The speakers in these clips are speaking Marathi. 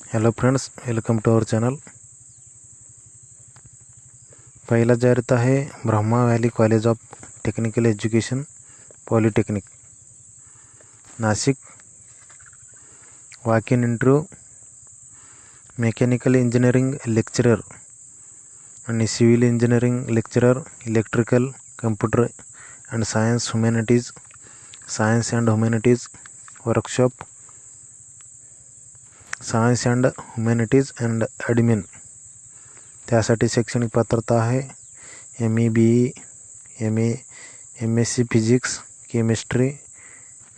Hello friends, welcome to our channel. पहला जाहिरात आहे Brahma valley college of technical education polytechnic Nashik. Walk in interview mechanical engineering lecturer आणि civil engineering lecturer electrical computer and science humanities workshop science and humanities and admin. त्यासाठी शैक्षणिक पात्रता आहे ME BE MA MSc physics chemistry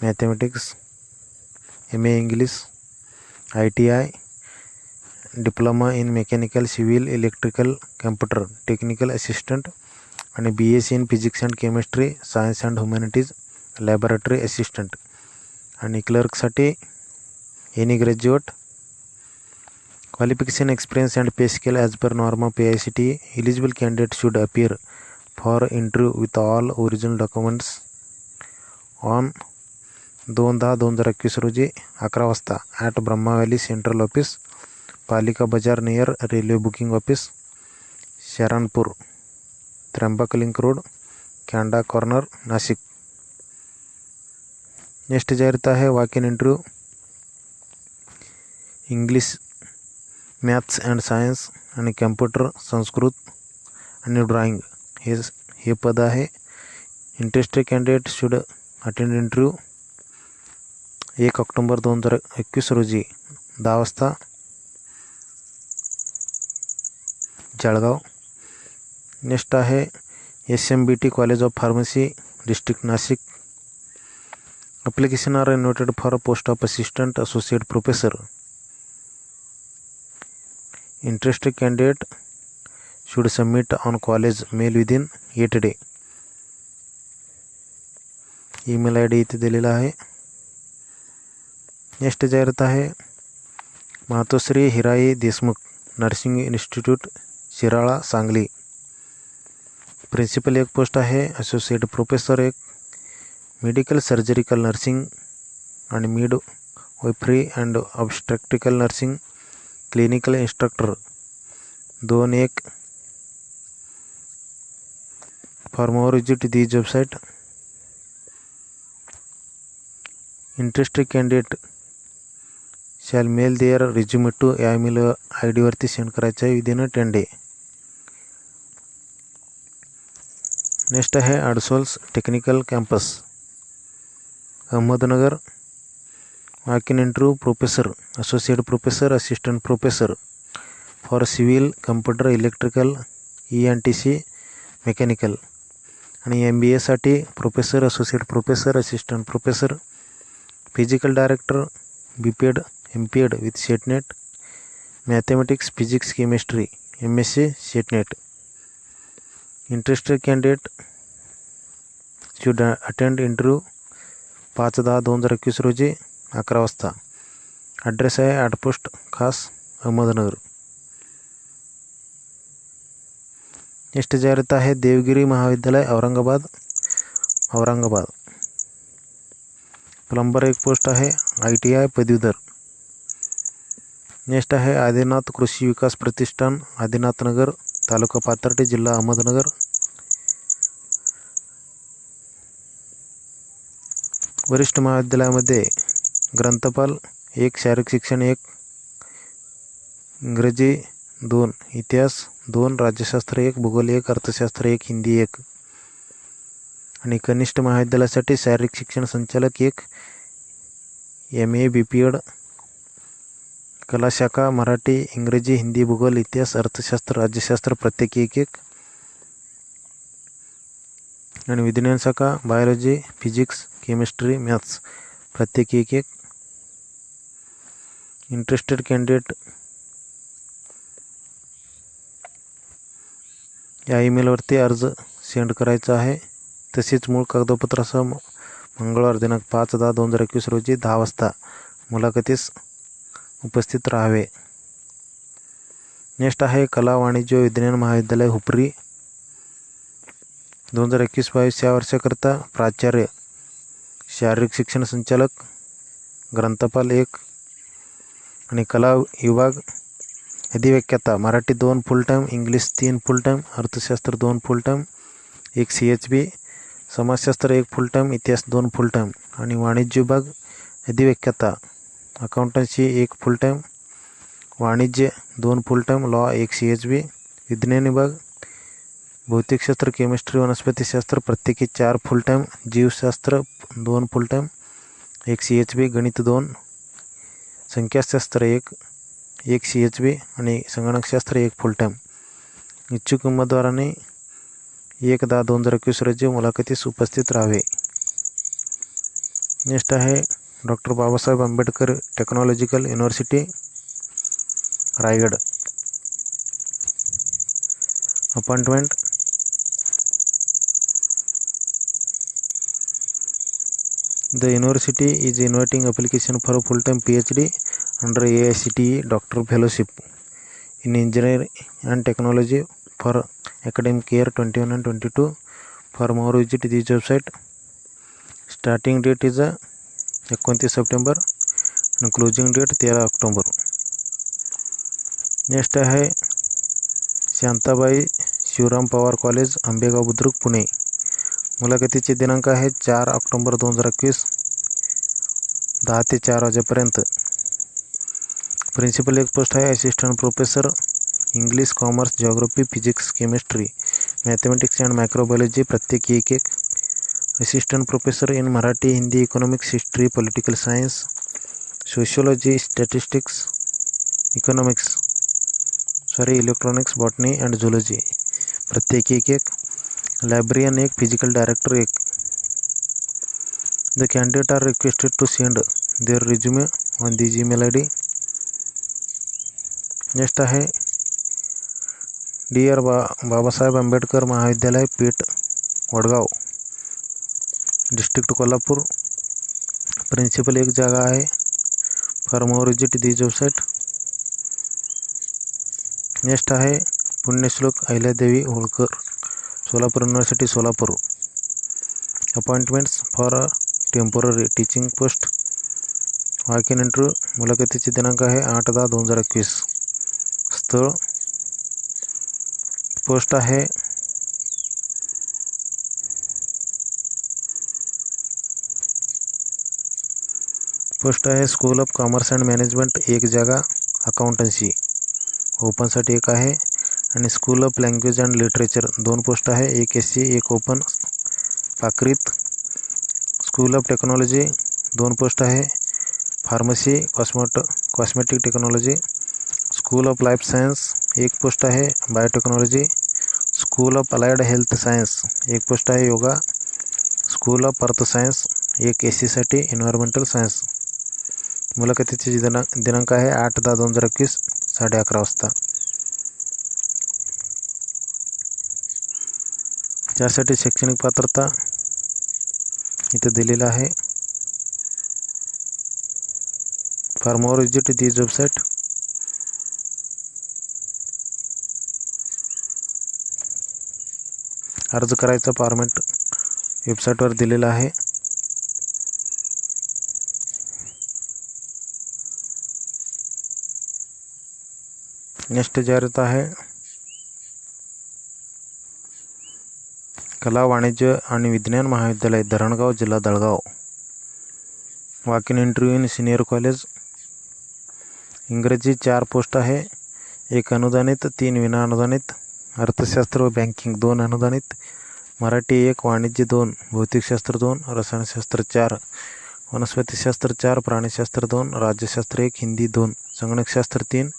mathematics MA English ITI diploma in mechanical civil electrical computer technical assistant आणि BSc in physics and chemistry science and humanities laboratory assistant आणि क्लर्कसाठी any graduate qualification experience and pay scale as per norm of AICTE. Eligible candidate should appear for interview with all original documents on 2/10/2021 रोजी 11 वाजता at Brahma valley central office, Palika Bazaar near railway booking office, Sharanpur, Trimbak link road, Canada corner, Nashik. Next जाहिरात आहे walk in interview English maths and science आणि कम्प्युटर संस्कृत आणि ड्रॉइंग हे पद आहे। Interested candidate should attend interview 1 October 2021 रोजी 10 वाजता जळगाव। नेक्स्ट आहे SMBT college of pharmacy district Nashik. Application are invited for post of assistant associate professor. Interested candidate should submit on college mail within 8 days. Email ID इथे दिलेला आहे। नेक्स्ट जाहिरात आहे Matoshri Hirai Deshmukh nursing institute Shirala Sangli. Principal 1 post आहे, associate professor 1, medical surgical nursing आणि midwifery and obstetrical nursing clinical instructor 2-1। For more visit this website. Interested candidate shall mail their resume to या ईमेल ID वरती सेंड करायचं आहे विदिन 10 days। नेक्स्ट आहे Adsul's technical campus Ahmednagar. Walk in interview professor associate professor assistant professor for civil computer electrical ENTC mechanical आणि MBA साठी professor associate professor assistant professor physical director BPed MPed with SET NET mathematics physics chemistry MSc SET NET. Interested candidate should attend interview 5/10/2021 रोजी 11 वाजता। ॲड्रेस आहे आउटपोस्ट खास अहमदनगर। नेक्स्ट जाहिरात आहे देवगिरी महाविद्यालय औरंगाबाद। प्लंबर 1 पोस्ट आहे, ITI पदवीधर। नेक्स्ट आहे आदिनाथ कृषी विकास प्रतिष्ठान आदिनाथ नगर तालुका पाथर्डी जिल्हा अहमदनगर। वरिष्ठ महाविद्यालयामध्ये ग्रंथपाल 1, शारीरिक शिक्षण 1, इंग्रजी 2, इतिहास 2, राज्यशास्त्र 1, भूगोल 1, अर्थशास्त्र 1, हिंदी 1 आणि कनिष्ठ महाविद्यालयासाठी शारीरिक शिक्षण संचालक 1, MA BPed कला शाखा मराठी इंग्रजी हिंदी भूगोल इतिहास अर्थशास्त्र राज्यशास्त्र प्रत्येकी 1-1 आणि विज्ञान शाखा बायोलॉजी फिजिक्स केमिस्ट्री मॅथ्स प्रत्येकी 1-1। इंटरेस्टेड कॅन्डिडेट या ईमेलवरती अर्ज सेंड करायचा आहे। तसेच मूळ कागदपत्रासह मंगळवार दिनांक 5/10/2021 रोजी 10 वाजता मुलाखतीस उपस्थित राहावे। नेक्स्ट आहे कला वाणिज्य विज्ञान महाविद्यालय हुपरी 2021-22 या वर्षाकरता प्राचार्य शारीरिक शिक्षण संचालक ग्रंथपाल 1 आणि कला विभाग अधिव्याख्याता Marathi 2 full time, English 3 full time, अर्थशास्त्र 2 फुल टाईम, 1 CHB, समाजशास्त्र 1 फुल टाईम, इतिहास 2 फुल टाईम. आणि वाणिज्य विभाग अधिव्याख्याता अकाउंटन्सी 1 फुल टाईम, वाणिज्य 2 फुल टाईम, लॉ 1 CHB. विज्ञान विभाग भौतिकशास्त्र, केमिस्ट्री, वनस्पतीशास्त्र प्रत्येकी 4 फुल टाईम, जीवशास्त्र 2 फुल टाईम, 1 CHB, गणित 2, संख्याशास्त्र 1 CHB आणि संगणकशास्त्र 1 फुल टाईम. इच्छुक उमेदवारांनी 1/10/2021 रोजी मुलाखतीस उपस्थित राहावे. नेक्स्ट आहे doctor Babasaheb Ambedkar technological university Raigad. Appointment The university is inviting application for full-time PhD under AICTE Doctor Fellowship in Engineering and Technology for academic year 21 and 22. For more visit this website. Starting date is 29 September and closing date 13 October. Next आहे शांताबाई शिवराम पवार कॉलेज आंबेगाव बुद्रुक पुणे. मुलाखतीचे दिनांक आहे 4 ऑक्टोबर 2021 10 ते 4 वाजेपर्यंत. प्रिन्सिपल एक पोस्ट आहे, assistant professor English, commerce, geography, physics, chemistry, mathematics and microbiology प्रत्येकी 1-1. Assistant professor in Marathi, Hindi, economics, history, political science, sociology, statistics, electronics, botany and zoology प्रत्येकी 1-1. Librarian 1, physical director 1. The candidate are requested to send their resume on the Gmail ID. Next आहे डिअर बाबासाहेब आंबेडकर महाविद्यालय पेठ वडगाव डिस्ट्रिक्ट कोल्हापूर. प्रिन्सिपल एक जागा आहे. For more visit this website. Next आहे Punyashlok Ahilyadevi Holkar Solapur university Solapur. Appointments for temporary teaching post. Walk in interview. मुलाखतीचे दिनांक आहे 8/10/2021. स्थळ पोस्ट आहे school of commerce and management 1 जागा, अकाउंटन्सी ओपनसाठी 1 आहे. आणि school of language and literature 2 post आहे, 1 SC 1 open पाकरीत. School of technology 2 post आहे, pharmacy, cosmetic technology. School of life science 1 post आहे, biotechnology. School of allied health science 1 post आहे, yoga. School of earth science 1 SC साठी, एन्व्हायरमेंटल सायन्स. मुलाखतीचे दिनांक आहे 8/10/2021 11:30 वाजता. त्यासाठी शैक्षणिक पात्रता इथे दिलेलं आहे. For more visit this website. अर्ज करायचा फॉर्मॅट वेबसाईटवर दिलेला आहे. नेक्स्ट जाहिरात आहे कला, वाणिज्य आणि विज्ञान महाविद्यालय धरणगाव, जिल्हा Jalgaon. Walk in interview in senior college. इंग्रजी 4 पोस्ट आहे, 1 अनुदानित, 3 विना अनुदानित. अर्थशास्त्र व बँकिंग 2 अनुदानित. मराठी 1, वाणिज्य 2, भौतिकशास्त्र 2, रसायनशास्त्र 4, वनस्पतीशास्त्र 4, प्राणीशास्त्र 2, राज्यशास्त्र 1, हिंदी 2, संगणकशास्त्र 3,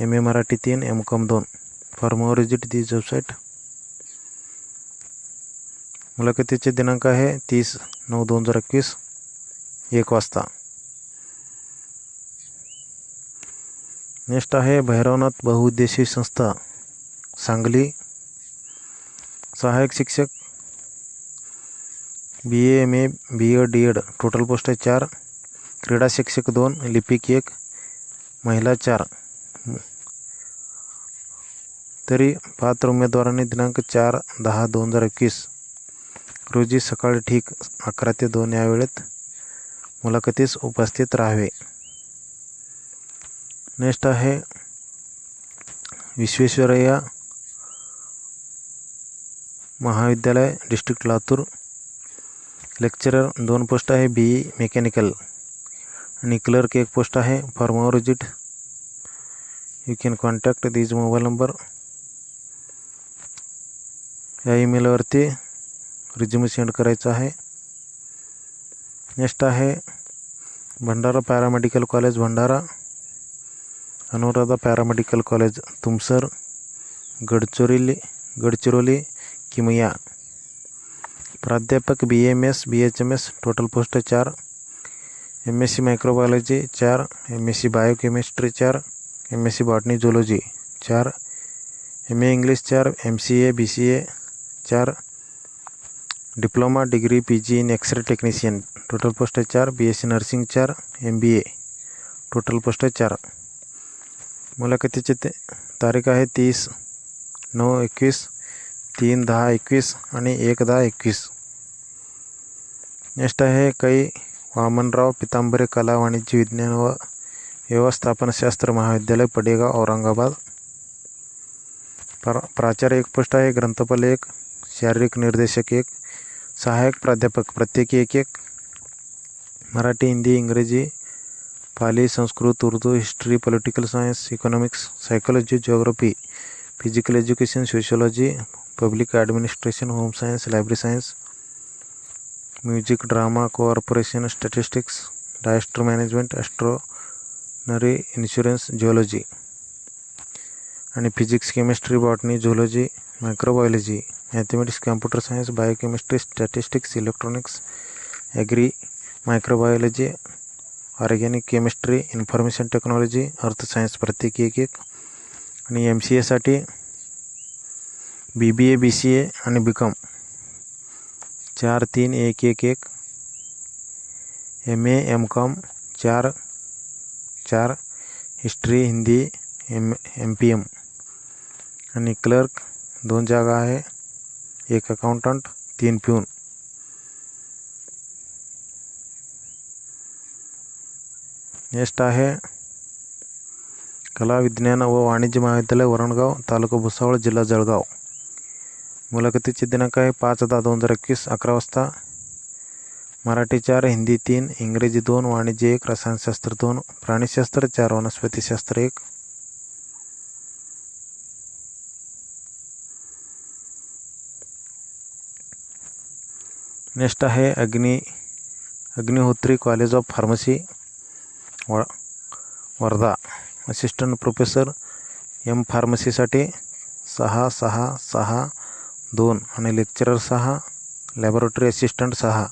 MA Marathi 3, MCOM 2. For more visit this website. मुलाखतीचे दिनांक आहे 30/9/2021 1 वाजता. नेक्स्ट आहे भैरवनाथ बहुउद्देशीय संस्था सांगली. सहाय्यक शिक्षक BA MA BA DED total post आहे 4. क्रीडा शिक्षक 2, लिपिक 1, महिला 4. तरी पात्र उमेदवारांनी दिनांक 4/10/2021 रोजी सकाळी ठीक 11 ते 2 या वेळेत मुलाखतीस उपस्थित राहावे. नेक्स्ट आहे विश्वेश्वरय्या महाविद्यालय डिस्ट्रिक्ट लातूर. लेक्चरर 2 पोस्ट आहे BE मेकॅनिकल आणि क्लर्क 1 पोस्ट आहे. For more visit you can contact this mobile number. या ईमेलवरती रिझ्यूम सेंड करायचा आहे. नेक्स्ट आहे Bhandara paramedical college Bhandara, Anuradha paramedical college Tumsar, Gadchiroli किमया. प्राध्यापक BAMS BHMS, total post 4. MSc microbiology 4, MSc biochemistry 4, MSc botany zoology 4, MA English 4, MCA BCA 4, diploma degree PG in x ray technician, total post 4. BSc nursing 4, MBA, total post 4. मुलाखतीची तारीख आहे 30/9/21, 3/10/21 आणि 1/10/21. नेक्स्ट आहे कै वामनराव पितांबरे कला वाणिज्य विज्ञान व व्यवस्थापनशास्त्र महाविद्यालय पडेगाव औरंगाबाद. प्राचार्य 1 पोस्ट आहे. ग्रंथपाल 1, शारीरिक निर्देशक 1, सहाय्यक प्राध्यापक प्रत्येकी 1-1. मराठी, हिंदी, इंग्रजी, Pali, Sanskrit, Urdu, history, political science, economics, psychology, geography, physical education, sociology, public administration, home science, library science, music, drama, corporation, statistics, disaster management, astronomy, insurance, geology आणि physics, chemistry, botany, zoology, microbiology, mathematics, computer science, biochemistry, statistics, electronics, agri, microbiology, organic chemistry, information technology, earth science प्रत्येकी 1-1. आणि MCAसाठी BBA BCA आणि BCom 4-3-1-1-1. MA MCom 4-4. History, Hindi, MPM. आणि क्लर्क 2 जागा आहे, 1 अकाउंटंट, 3 प्यून. नेक्स्ट आहे कला विज्ञान व वाणिज्य महाविद्यालय वरणगाव, तालुका भुसावळ, जिल्हा जळगाव. मुलाखतीचे दिनांक आहे 5/10/2021, 11 वाजता. मराठी 4, हिंदी 3, इंग्रजी 2, वाणिज्य 1, रसायनशास्त्र 2, प्राणीशास्त्र 4, वनस्पतीशास्त्र 1. नेक्स्ट आहे Agnihotri college of pharmacy Wardha. Assistant professor M फार्मसीसाठी 6-6-6-2 आणि lecturer 6, laboratory assistant 6.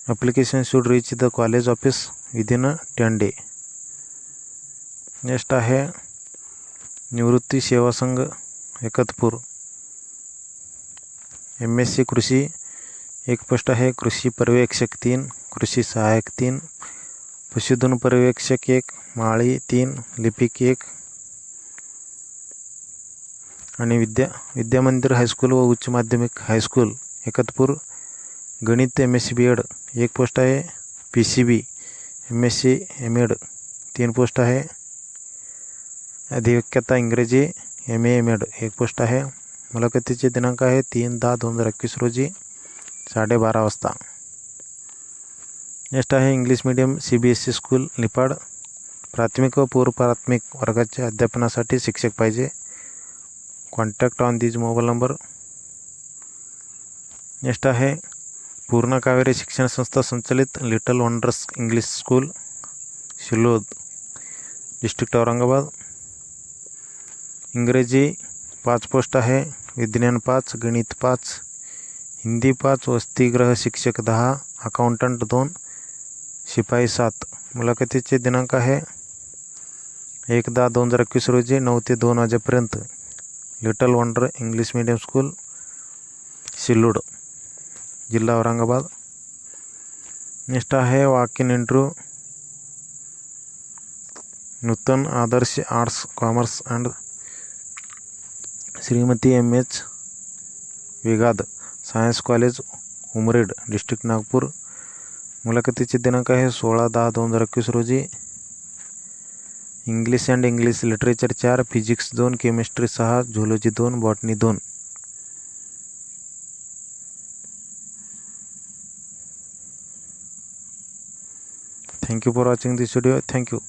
Application should reach the college office within 10 days. Next आहे निवृत्ती सेवा संघ एकतपूर. MSc कृषी 1 पोस्ट आहे. कृषी पर्यवेक्षक 3, कृषी सहाय्यक 3, पशुधन पर्यवेक्षक 1, माळी 3, लिपिक 1. आणि विद्यामंदिर हायस्कूल व उच्च माध्यमिक हायस्कूल एकतपूर. गणित MSc B.Ed 1 पोस्ट आहे. PCB MSc M.Ed 3 पोस्ट आहे. अधिवक्ता इंग्रजी MA M.Ed 1 पोस्ट आहे. मुलाखतीचे दिनांक आहे 3/10/2021 रोजी 12:30 वाजता. नेक्स्ट आहे English medium CBSE school Niphad. प्राथमिक व पूर्व प्राथमिक वर्गाच्या अध्यापनासाठी शिक्षक पाहिजे. Contact on this mobile number. Next आहे पूर्णा कावेरी शिक्षण संस्था संचालित little wonders English school Shilod, district Aurangabad. इंग्रजी 5 पोस्ट आहे. विज्ञान 5, गणित 5, हिंदी 5, वसतिगृह शिक्षक 10, अकाउंटंट 2, शिपाई 7. मुलाखतीचे दिनांक आहे 1/10/2021 रोजी 9 ते 2 वाजेपर्यंत. Little wonder English medium school Sillod, जिल्हा औरंगाबाद. नेक्स्ट आहे walk in interview. Nutan Adarsh arts commerce and Shrimati MH Vegad science college Umred, district Nagpur. मुलाखतीचे दिनांक आहे 16/10/2021 रोजी English and English literature 4, physics 2, chemistry 6, zoology 2, botany 2. Thank you for watching this video. Thank you.